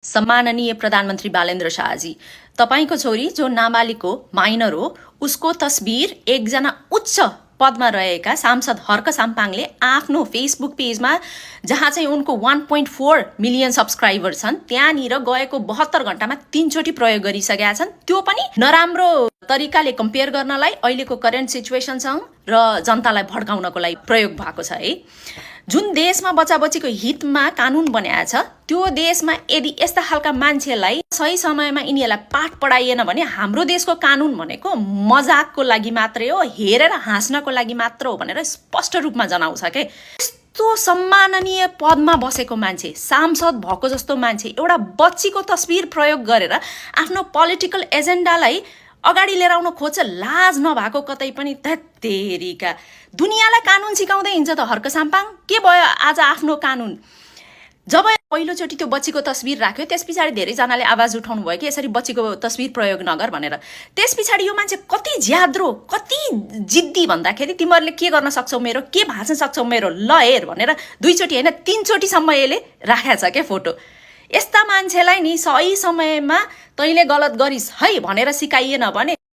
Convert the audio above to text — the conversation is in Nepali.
सम्माननीय प्रधानमन्त्री बालेन्द्र शाहजी, तपाईको छोरी जो नाबालिग हो, माइनर हो, उसको तस्बिर एकजना उच्च पदमा रहेका सांसद हर्क साम्पाङले आफ्नो फेसबुक पेजमा, जहाँ चाहिँ उनको 1.4 मिलियन सब्सक्राइबर छन्, त्यहाँनिर गएको 72 घण्टामा 3 चोटि प्रयोग गरिसकेका छन्। त्यो पनि नराम्रो तरिकाले कम्पेयर गर्नलाई, अहिलेको करेन्ट सिचुएसनसँग र जनतालाई भड्काउनको लागि प्रयोग भएको छ है। जुन देशमा बच्चाबच्चीको हितमा कानुन बनाएको छ, त्यो देशमा यदि यस्ता खालका मान्छेलाई सही समयमा यिनीहरूलाई पाठ पढाइएन भने हाम्रो देशको कानुन भनेको मजाकको लागि मात्रै हो, हेरेर हाँस्नको लागि मात्र हो भनेर स्पष्ट रूपमा जनाउँछ के। यस्तो सम्माननीय पदमा बसेको मान्छे, सांसद भएको जस्तो मान्छे एउटा बच्चीको तस्बिर प्रयोग गरेर आफ्नो पोलिटिकल एजेन्डालाई अगाडि लिएर आउन खोज्छ। लाज नभएको कतै पनि। धत्तेरीका, दुनियाँलाई कानुन सिकाउँदै हिँड्छ त हर्क साम्पाङ। के भयो आज आफ्नो कानुन? जब पहिलोचोटि त्यो बच्चीको तस्बिर राख्यो, त्यस पछाडि धेरैजनाले आवाज उठाउनु भयो कि यसरी बच्चीको तस्बिर प्रयोग नगर भनेर। त्यस पछाडि यो मान्छे कति ज्याद्रो, कति जिद्दी भन्दाखेरि तिमीहरूले के गर्न सक्छौ मेरो, के भाँच्न सक्छौ मेरो, ल हेर भनेर 2 चोटि होइन 3 चोटिसम्म यसले राखेको छ के फोटो। यस्ता मान्छेलाई नि सही समयमा तैँले गलत गरिस् है भनेर सिकाइएन भने